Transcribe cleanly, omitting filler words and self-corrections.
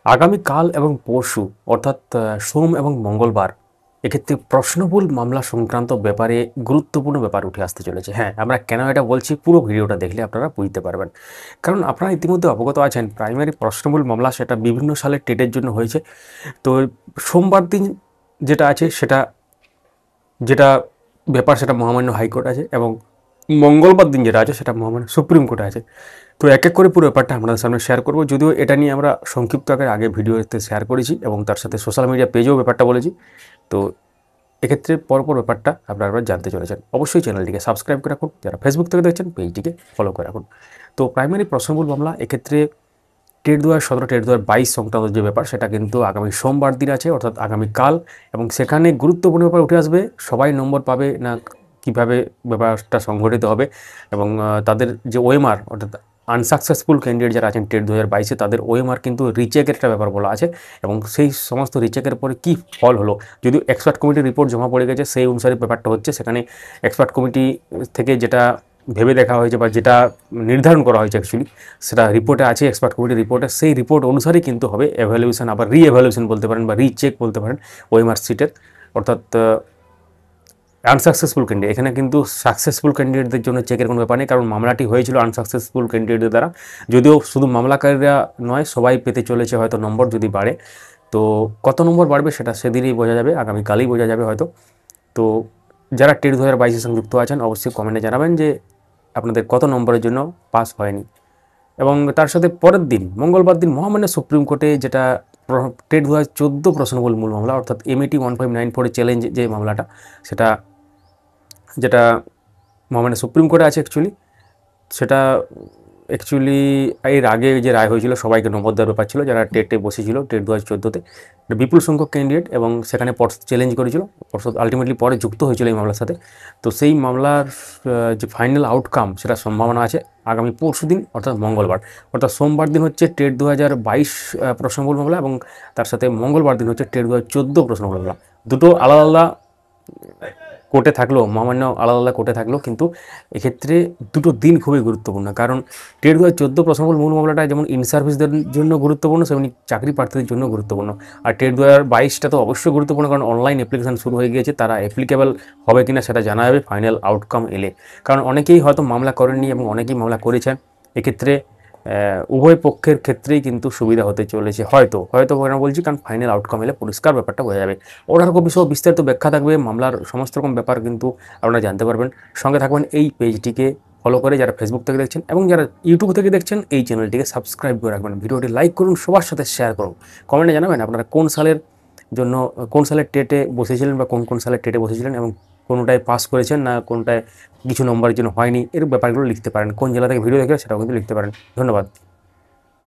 আগামীকাল এবং পরশু অর্থাৎ সোম এবং মঙ্গলবার এক্ষেত্রে প্রশ্নবুল মামলা সংক্রান্ত ব্যাপারে গুরুত্বপূর্ণ ব্যাপার উঠে আসতে চলেছে। হ্যাঁ, আমরা কেন এটা বলছি পুরো ভিডিওটা দেখলে আপনারা বুঝতে পারবেন। কারণ আপনারা ইতিমধ্যে অবগত আছেন প্রাইমারি প্রশ্নবুল মামলা সেটা বিভিন্ন সালের টেটের জন্য হয়েছে। তো সোমবার দিন যেটা আছে সেটা যেটা ব্যাপার সেটা মহামান্য হাইকোর্ট আছে, এবং মঙ্গলবার দিন যেটা আছে সেটা মহামান্য সুপ্রিম কোর্টে আছে। তো এক এক করে পুরো ব্যাপারটা আপনাদের সামনে শেয়ার করব, যদিও এটা নিয়ে আমরা সংক্ষিপ্ত আগে ভিডিওতে শেয়ার করেছি এবং তার সাথে সোশ্যাল মিডিয়া পেজেও ব্যাপারটা বলেছি। তো এক্ষেত্রে পরপর ব্যাপারটা আপনারা জানতে চলেছেন। অবশ্যই চ্যানেলটিকে সাবস্ক্রাইব করে রাখুন, যারা ফেসবুক থেকে দেখছেন পেজটিকে ফলো করে রাখুন। তো প্রাইমারি প্রশ্নবুল মামলা এক্ষেত্রে টেট 2017 টেট 2022 সংক্রান্ত যে ব্যাপার সেটা কিন্তু আগামী সোমবার দিন আছে, অর্থাৎ আগামীকাল, এবং সেখানে গুরুত্বপূর্ণ ব্যাপার উঠে আসবে সবাই নম্বর পাবে না কীভাবে ব্যাপারটা সংঘটিত হবে, এবং তাদের যে ওএমআর অর্থাৎ আনসাকসেসফুল ক্যান্ডিডেট যারা আছেন টেট 2022-এ তাদের ওএমআর কিন্তু রিচেকের একটা ব্যাপার বলা আছে, এবং সেই সমস্ত রিচেকের পরে কী ফল হলো, যদিও এক্সপার্ট কমিটির রিপোর্ট জমা পড়ে গেছে সেই অনুসারে ব্যাপারটা হচ্ছে। সেখানে এক্সপার্ট কমিটি থেকে যেটা ভেবে দেখা হয়েছে বা যেটা নির্ধারণ করা হয়েছে অ্যাকচুয়ালি সেটা রিপোর্টে আছে, এক্সপার্ট কমিটির রিপোর্টে, সেই রিপোর্ট অনুসারেই কিন্তু হবে এভ্যালুয়েশন, আবার রি-এভ্যালুয়েশন বলতে পারেন বা রিচেক বলতে পারেন ওএমআর সিটের। অর্থাৎ আনসাকসেসফুল ক্যান্ডিডেট, এখানে কিন্তু সাকসেসফুল ক্যান্ডিডেটদের জন্য চেকের কোনো ব্যাপার নেই, কারণ মামলাটি হয়েছিল আনসাকসেসফুল ক্যান্ডিডেটদের দ্বারা। যদিও শুধু মামলাকারীরা নয়, সবাই পেতে চলেছে হয়তো নম্বর যদি বাড়ে। তো কত নম্বর বাড়বে সেটা সেদিনই বোঝা যাবে, আগামীকালই বোঝা যাবে হয়তো। তো যারা টেট 2022-এর সঙ্গে যুক্ত আছেন অবশ্যই কমেন্টে জানাবেন যে আপনাদের কত নম্বরের জন্য পাস হয়নি। এবং তার সাথে পরের দিন মঙ্গলবার দিন মহামান্য সুপ্রিম কোর্টে যেটা টেট 2014 প্রশ্নবুল মূল মামলা, অর্থাৎ এমএটি 1594 চ্যালেঞ্জ যে মামলাটা, সেটা যেটা মহামান্য সুপ্রিম কোর্টে আছে অ্যাকচুয়ালি, সেটা অ্যাকচুয়ালি এর আগে যে রায় হয়েছিল সবাইকে নম্বর দেওয়ার ব্যাপার ছিল যারা টেটে বসেছিল টেট 2014-তে, বিপুল সংখ্যক ক্যান্ডিডেট, এবং সেখানে পর্ষদ চ্যালেঞ্জ করেছিল, পর্ষদ আলটিমেটলি পরে যুক্ত হয়েছিল এই মামলার সাথে। তো সেই মামলার যে ফাইনাল আউটকাম সেটা সম্ভাবনা আছে আগামী পরশু দিন অর্থাৎ মঙ্গলবার। অর্থাৎ সোমবার দিন হচ্ছে টেট 2022 প্রশ্নবুল মামলা, এবং তার সাথে মঙ্গলবার দিন হচ্ছে টেট 2014 প্রশ্নবুল মামলা। দুটো আলাদা আলাদা কোর্টে থাকলেও, মহামান্য আলাদা আলাদা কোর্টে থাকলেও কিন্তু এক্ষেত্রে দুটো দিন খুবই গুরুত্বপূর্ণ। কারণ টেট 2014 প্রশ্নবুল মূল মামলাটা যেমন ইন সার্ভিসদের জন্য গুরুত্বপূর্ণ, সেমনি চাকরি প্রার্থীদের জন্য গুরুত্বপূর্ণ। আর টেট 2022টা তো অবশ্যই গুরুত্বপূর্ণ, কারণ অনলাইন অ্যাপ্লিকেশান শুরু হয়ে গিয়েছে, তারা অ্যাপ্লিকেবল হবে কিনা সেটা জানা যাবে ফাইনাল আউটকাম এলে। কারণ অনেকেই হয়তো মামলা করেননি এবং অনেকেই মামলা করেছেন, এক্ষেত্রে উভয় পক্ষের ক্ষেত্রেই কিন্তু সুবিধা হতে চলেছে হয়তো হয়তো কেন বলছি, কারণ ফাইনাল আউটকাম এলে পরিষ্কার ব্যাপারটা বোঝা যাবে। ওটার কপি সহ বিস্তারিত ব্যাখ্যা থাকবে, মামলার সমস্ত রকম ব্যাপার কিন্তু আপনারা জানতে পারবেন। সঙ্গে থাকবেন এই পেজটিকে ফলো করে, যারা ফেসবুক থেকে দেখছেন, এবং যারা ইউটিউব থেকে দেখছেন এই চ্যানেলটিকে সাবস্ক্রাইব করে রাখবেন, ভিডিওটি লাইক করুন, সবার সাথে শেয়ার করুন, কমেন্টে জানাবেন আপনারা কোন সালের জন্য কোন সালের টেটে বসেছিলেন বা কোন কোন সালের টেটে বসেছিলেন, এবং কোনটায় পাস করেছেন না কোনটায় কিছু নম্বরের জন্য হয়নি, এর ব্যাপারগুলো লিখতে পারেন। কোন জেলা থেকে ভিডিও দেখে সেটাও কিন্তু লিখতে পারেন। ধন্যবাদ।